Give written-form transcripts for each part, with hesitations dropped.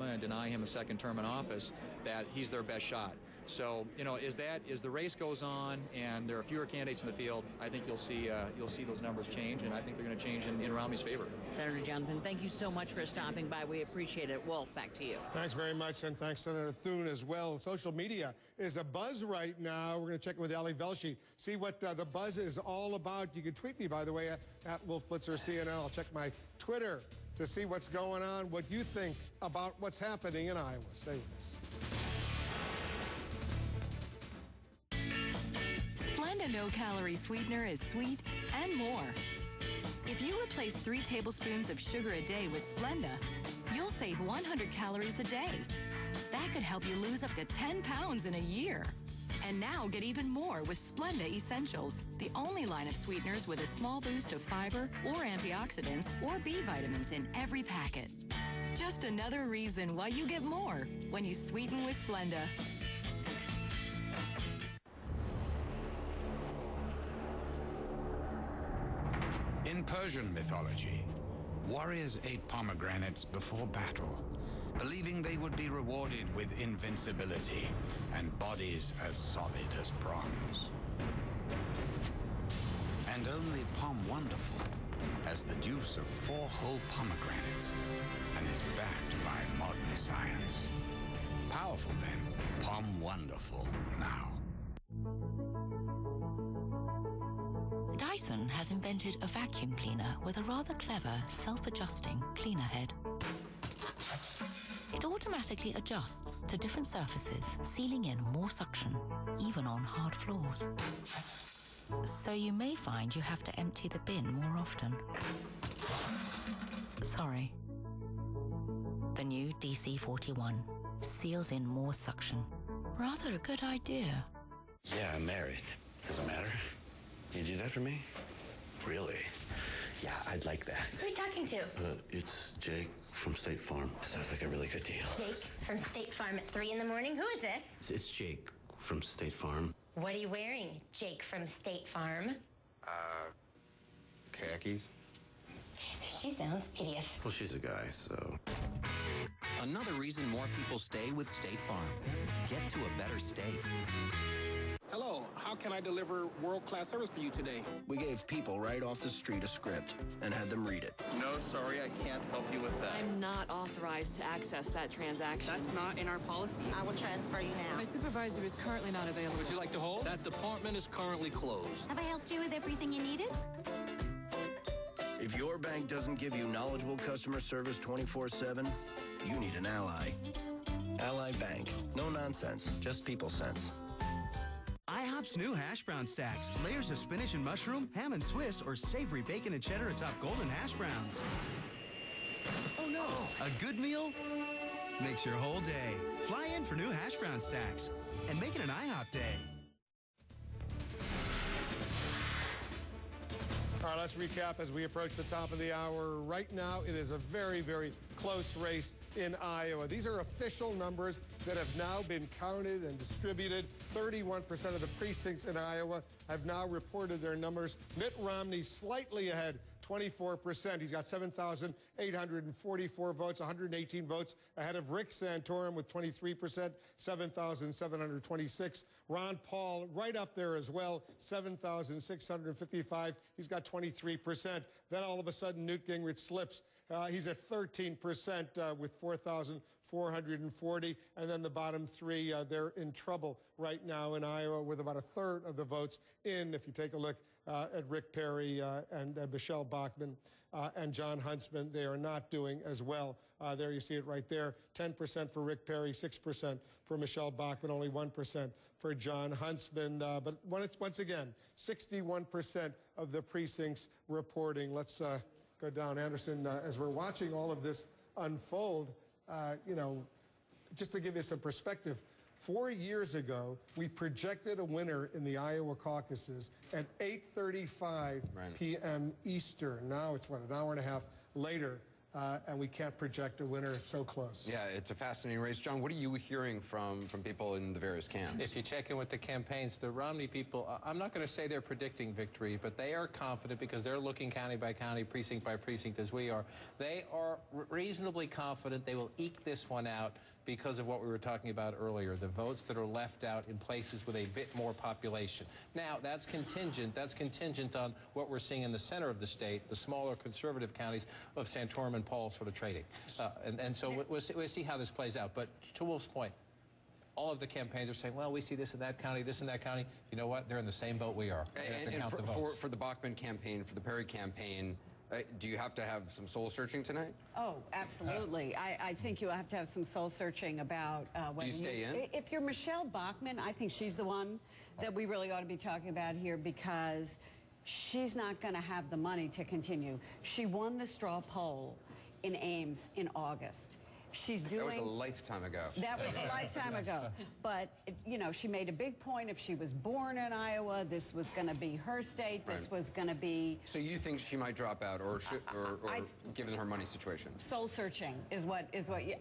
Obama and deny him a second term in office, that he's their best shot. So, you know, as the race goes on and there are fewer candidates in the field, I think you'll see those numbers change, and I think they're going to change in Romney's favor. Senator Jonathan, thank you so much for stopping by. We appreciate it. Wolf, back to you. Thanks very much, and thanks, Senator Thune, as well. Social media is a buzz right now. We're going to check in with Ali Velshi, see what the buzz is all about. You can tweet me, by the way, at Wolf Blitzer CNN. I'll check my Twitter to see what's going on, what you think about what's happening in Iowa. Stay with us. Splenda no-calorie sweetener is sweet and more. If you replace 3 tablespoons of sugar a day with Splenda, you'll save 100 calories a day. That could help you lose up to 10 pounds in a year. And now get even more with Splenda Essentials, the only line of sweeteners with a small boost of fiber or antioxidants or B vitamins in every packet. Just another reason why you get more when you sweeten with Splenda. In Persian mythology, warriors ate pomegranates before battle, believing they would be rewarded with invincibility and bodies as solid as bronze. And only Pom Wonderful has the juice of 4 whole pomegranates and is backed by modern science. Powerful then, Pom Wonderful now. Dyson has invented a vacuum cleaner with a rather clever self-adjusting cleaner head. It automatically adjusts to different surfaces, sealing in more suction, even on hard floors. So you may find you have to empty the bin more often. Sorry. The new DC-41 seals in more suction. Rather a good idea. Yeah, I'm married. Doesn't matter. You do that for me? Really? Yeah, I'd like that. Who are you talking to? It's Jake from State Farm. Sounds like a really good deal. Jake from State Farm at 3 in the morning? Who is this? It's Jake from State Farm. What are you wearing, Jake from State Farm? Khakis. She sounds hideous. Well, she's a guy, so... Another reason more people stay with State Farm. Get to a better state. Hello, how can I deliver world-class service for you today? We gave people right off the street a script and had them read it. No, sorry, I can't help you with that. I'm not authorized to access that transaction. That's not in our policy. I will transfer you now. My supervisor is currently not available. Would you like to hold? That department is currently closed. Have I helped you with everything you needed? If your bank doesn't give you knowledgeable customer service 24/7, you need an Ally. Ally Bank. No nonsense, just people sense. IHOP's new hash brown stacks. Layers of spinach and mushroom, ham and Swiss, or savory bacon and cheddar atop golden hash browns. Oh no! A good meal makes your whole day. Fly in for new hash brown stacks and make it an IHOP day. All right, let's recap as we approach the top of the hour. Right now, it is a very, very close race in Iowa. These are official numbers that have now been counted and distributed. 31% of the precincts in Iowa have now reported their numbers. Mitt Romney slightly ahead, 24%. He's got 7,844 votes, 118 votes ahead of Rick Santorum with 23%, 7,726. Ron Paul right up there as well, 7,655. He's got 23%. Then all of a sudden, Newt Gingrich slips. He's at 13% with 4,440. And then the bottom three, they're in trouble right now in Iowa with about a third of the votes in. If you take a look at Rick Perry and Michelle Bachmann and John Huntsman, they are not doing as well. There you see it right there. 10% for Rick Perry, 6% for Michelle Bachmann, only 1% for John Huntsman. But once again, 61% of the precincts reporting. Let's go down, Anderson. As we're watching all of this unfold, you know, just to give you some perspective, 4 years ago, we projected a winner in the Iowa caucuses at 8:35 p.m. Eastern. Now it's, what, an hour and a half later. and we can't project a winner. It's so close. Yeah, it's a fascinating race. John, what are you hearing from people in the various camps? If you check in with the campaigns, the Romney people, I'm not going to say they're predicting victory, but they are confident because they're looking county by county, precinct by precinct as we are. They are reasonably confident they will eke this one out because of what we were talking about earlier, the votes that are left out in places with a bit more population. Now, that's contingent on what we're seeing in the center of the state, the smaller conservative counties of Santorum and Paul sort of trading. And so we'll see how this plays out. But to Wolf's point, all of the campaigns are saying, well, we see this in that county, this in that county. You know what? They're in the same boat we are. And for the Bachmann campaign, for the Perry campaign, do you have to have some soul searching tonight? Oh, absolutely. I think you have to have some soul searching about whether do you stay in? If you're Michelle Bachmann, I think she's the one that we really ought to be talking about here because she's not going to have the money to continue. She won the straw poll in Ames in August. She's doing... That was a lifetime ago. That was a lifetime ago. But, you know, she made a big point if she was born in Iowa, this was going to be her state, this was going to be... So you think she might drop out or given her money situation? Soul searching is what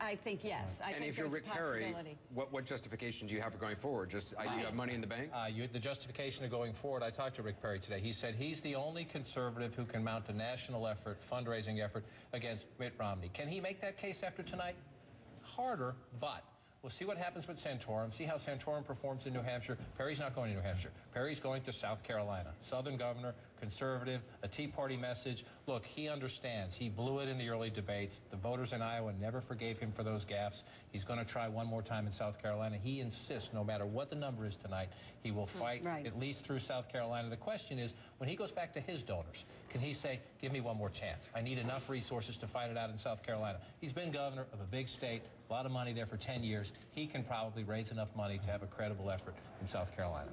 I think, yes. I and think if you're Rick Perry, what justification do you have for going forward? Just you have money in the bank? The justification of going forward, I talked to Rick Perry today. He said he's the only conservative who can mount a national effort, fundraising effort against Mitt Romney. Can he make that case after tonight? Harder, but we'll see what happens with Santorum, see how Santorum performs in New Hampshire. Perry's not going to New Hampshire. Perry's going to South Carolina. Southern governor, conservative, a Tea Party message. Look, he understands. He blew it in the early debates. The voters in Iowa never forgave him for those gaffes. He's going to try one more time in South Carolina. He insists, no matter what the number is tonight, he will fight at least through South Carolina. The question is, when he goes back to his donors, can he say, give me one more chance? I need enough resources to fight it out in South Carolina. He's been governor of a big state, a lot of money there for 10 years. He can probably raise enough money to have a credible effort in South Carolina.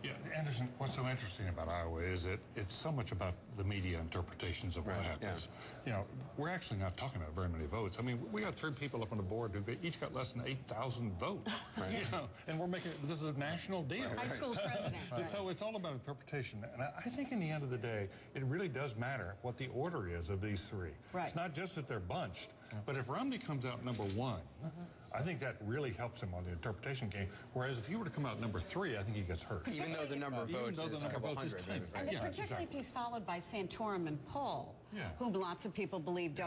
Yeah, Anderson, what's so interesting about Iowa is that it's so much about the media interpretations of what happens. You know, we're actually not talking about very many votes. I mean, we got 3 people up on the board who each got less than 8,000 votes. You know, and we're making this is a national deal. High school president. So it's all about interpretation. And I think in the end of the day, it really does matter what the order is of these 3. It's not just that they're bunched, but if Romney comes out number 1, I think that really helps him on the interpretation game. Whereas if he were to come out number 3, I think he gets hurt. Even though the number of votes is a couple hundred. And particularly if he's followed by Santorum and Paul, whom lots of people believe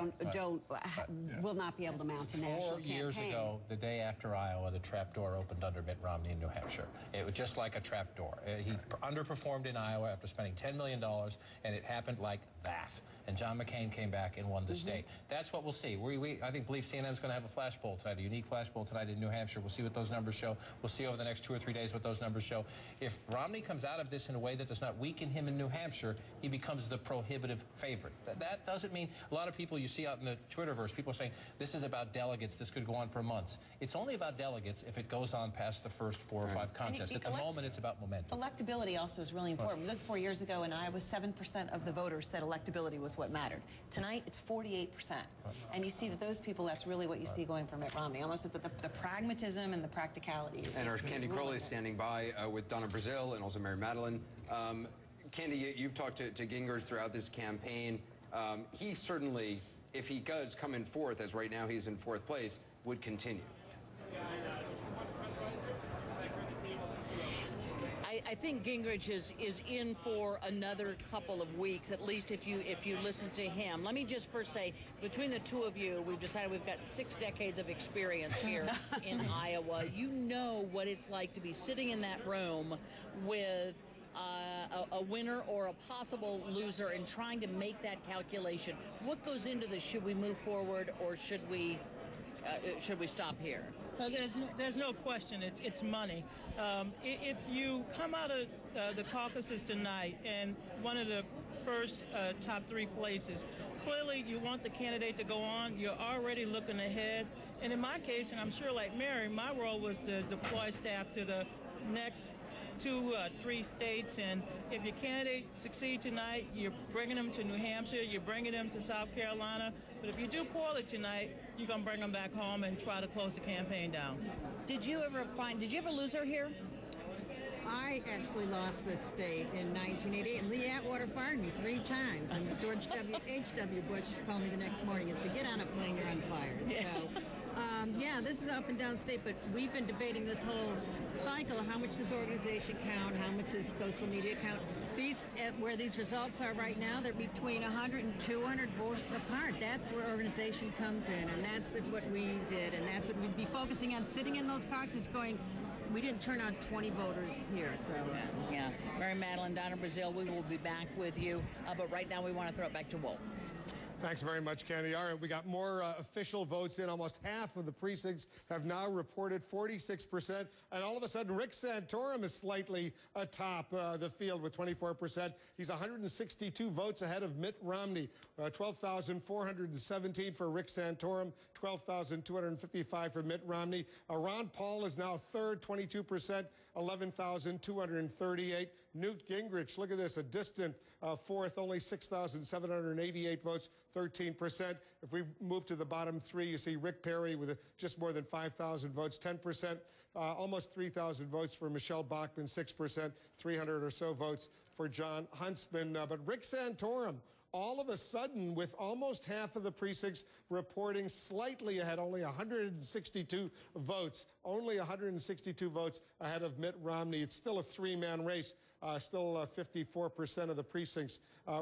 will not be able to mount a national campaign. 4 years ago, the day after Iowa, the trapdoor opened under Mitt Romney in New Hampshire. It was just like a trapdoor. He underperformed in Iowa after spending $10 million, and it happened like that. And John McCain came back and won the state. That's what we'll see. I believe CNN's going to have a flash poll tonight, a unique flash poll tonight in New Hampshire. We'll see what those numbers show. We'll see over the next 2 or 3 days what those numbers show. If Romney comes out of this in a way that does not weaken him in New Hampshire, he becomes the prohibitive favorite. That doesn't mean a lot of people you see out in the Twitterverse, people are saying this is about delegates, this could go on for months. It's only about delegates if it goes on past the first 4 or 5 contests. At the moment, it's about momentum. Electability also is really important. We looked 4 years ago in Iowa, 7% of the voters said electability was what mattered. Tonight, it's 48%. And you see that those people, that's really what you see going for Mitt Romney, almost the pragmatism and the practicality. And our Candy Crowley is standing by with Donna Brazil and also Mary Madeline. Candy, you've talked to Gingrich throughout this campaign. He certainly, if he does come in 4th, as right now he's in 4th place, would continue. I think Gingrich is in for another couple of weeks, at least if you listen to him. Let me just first say, between the two of you, we've decided we've got 6 decades of experience here in Iowa. You know what it's like to be sitting in that room with a winner or a possible loser and trying to make that calculation. What goes into this? Should we move forward or should we stop here? There's no question. It's money. If you come out of the caucuses tonight and one of the first top 3 places, clearly you want the candidate to go on. You're already looking ahead. And in my case, and I'm sure like Mary, my role was to deploy staff to the next 2, 3 states, and if your candidates succeed tonight, you're bringing them to New Hampshire, you're bringing them to South Carolina, but if you do poorly tonight, you're going to bring them back home and try to close the campaign down. Did you ever have a loser here? I actually lost this state in 1988, and Lee Atwater fired me 3 times, and George H.W. Bush called me the next morning and said, "Get on a plane, you're unfired." Yeah. So, yeah, this is up and down state, but we've been debating this whole cycle of how much does organization count, how much does social media count. Where these results are right now, they're between 100 and 200 votes apart. That's where organization comes in, and that's what we did, and that's what we'd be focusing on, sitting in those caucuses going, we didn't turn out 20 voters here, so. Yeah. Mary Madeline, Donna Brazil, we will be back with you, but right now we want to throw it back to Wolf. Thanks very much, Candy. All right, we got more official votes in. Almost half of the precincts have now reported 46%. And all of a sudden, Rick Santorum is slightly atop the field with 24%. He's 162 votes ahead of Mitt Romney. 12,417 for Rick Santorum, 12,255 for Mitt Romney. Ron Paul is now third, 22%, 11,238. Newt Gingrich, look at this, a distant fourth, only 6,788 votes, 13%. If we move to the bottom 3, you see Rick Perry with just more than 5,000 votes, 10%. Almost 3,000 votes for Michelle Bachmann, 6%, 300 or so votes for John Huntsman. But Rick Santorum, all of a sudden, with almost half of the precincts reporting slightly ahead, only 162 votes, only 162 votes ahead of Mitt Romney. It's still a 3-man race. Still 54% of the precincts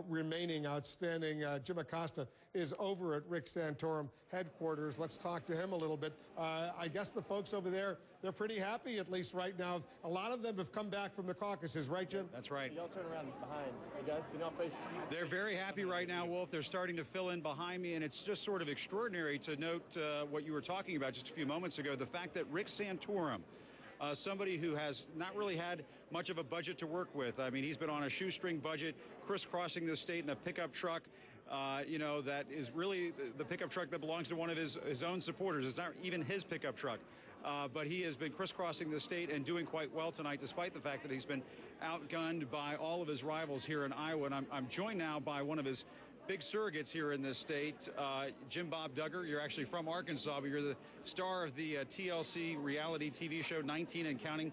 remaining outstanding. Jim Acosta is over at Rick Santorum headquarters. Let's talk to him a little bit. I guess the folks over there, they're pretty happy, at least right now. A lot of them have come back from the caucuses, right, Jim? That's right. Y'all turn around behind. Hey, guys, can y'all face? They're very happy right now, Wolf. They're starting to fill in behind me, and it's just sort of extraordinary to note what you were talking about just a few moments ago, the fact that Rick Santorum, somebody who has not really had much of a budget to work with. I mean, he's been on a shoestring budget, crisscrossing the state in a pickup truck, that is really the pickup truck that belongs to one of his own supporters. It's not even his pickup truck. But he has been crisscrossing the state and doing quite well tonight, despite the fact that he's been outgunned by all of his rivals here in Iowa. And I'm joined now by one of his big surrogates here in this state, Jim Bob Duggar. You're actually from Arkansas, but you're the star of the TLC reality TV show 19 and Counting.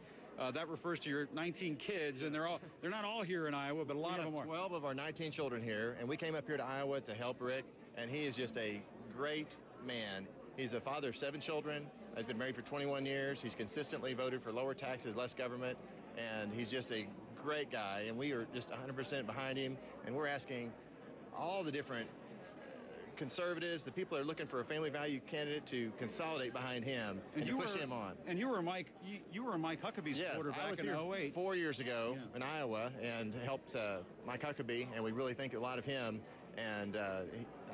That refers to your 19 kids, and they're not all here in Iowa, but a lot of them are. 12 of our 19 children here, and we came up here to Iowa to help Rick, and he is just a great man. He's a father of 7 children, has been married for 21 years. He's consistently voted for lower taxes, less government, and he's just a great guy, and we are just 100% behind him, and we're asking all the different conservatives, the people that are looking for a family value candidate, to consolidate behind him and to push him on. And you were a Mike Huckabee supporter back in 08. 4 years ago in Iowa and helped Mike Huckabee, and we really think a lot of him. And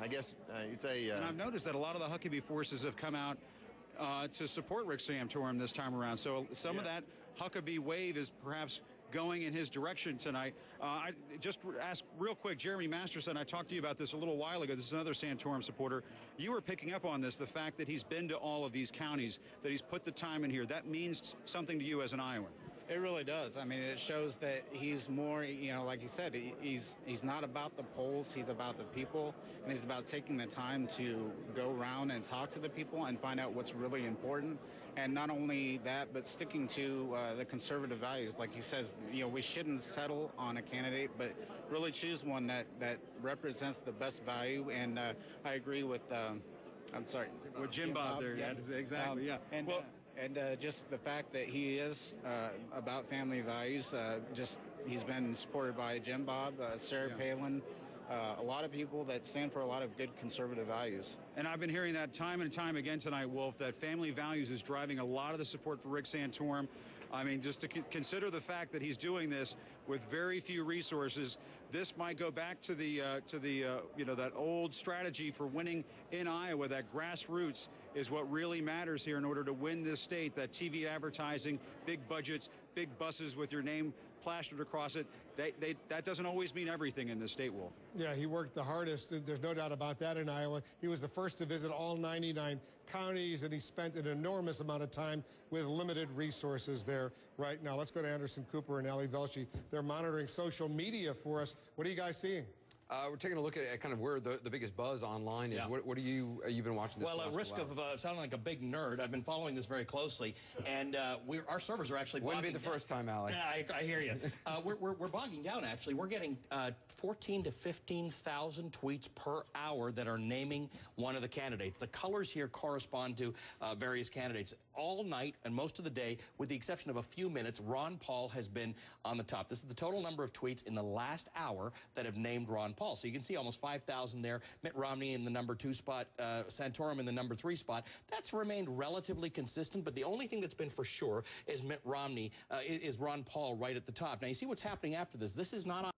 I guess you'd say... and I've noticed that a lot of the Huckabee forces have come out to support Rick Santorum this time around. So some of that Huckabee wave is perhaps going in his direction tonight. I just ask real quick, Jeremy Masterson, I talked to you about this a little while ago. This is another Santorum supporter. You were picking up on this, the fact that he's been to all of these counties, that he's put the time in here. That means something to you as an Iowan. It really does. I mean, it shows that he's more, like you said, he's not about the polls, he's about the people, and he's about taking the time to go around and talk to the people and find out what's really important. And not only that, but sticking to the conservative values. Like he says, we shouldn't settle on a candidate, but really choose one that represents the best value. And I agree with, I'm sorry. With Jim Bob there, yeah, exactly, yeah. And just the fact that he is about family values, he's been supported by Jim Bob, Sarah Palin, a lot of people that stand for a lot of good conservative values. And I've been hearing that time and time again tonight, Wolf, that family values is driving a lot of the support for Rick Santorum. I mean, just to consider the fact that he's doing this with very few resources, this might go back to the that old strategy for winning in Iowa, that grassroots is what really matters here in order to win this state, that TV advertising, big budgets, big buses with your name plastered across it. That doesn't always mean everything in this state, Wolf. Yeah, he worked the hardest. There's no doubt about that in Iowa. He was the first to visit all 99 counties, and he spent an enormous amount of time with limited resources there right now. Let's go to Anderson Cooper and Ali Velshi. They're monitoring social media for us. What are you guys seeing? We're taking a look at kind of where the biggest buzz online is. Yeah. What are you've been watching this Well, at risk of sounding like a big nerd, I've been following this very closely, and our servers are actually Wouldn't be the first time, Alec. Yeah, I hear you. We're bogging down, actually. We're getting 14 to 15,000 tweets per hour that are naming one of the candidates. The colors here correspond to various candidates. All night and most of the day, with the exception of a few minutes, Ron Paul has been on the top. This is the total number of tweets in the last hour that have named Ron Paul. So you can see almost 5,000 there. Mitt Romney in the number 2 spot, Santorum in the number 3 spot. That's remained relatively consistent, but the only thing that's been for sure is Mitt Romney, is Ron Paul right at the top. Now, you see what's happening after this. This is not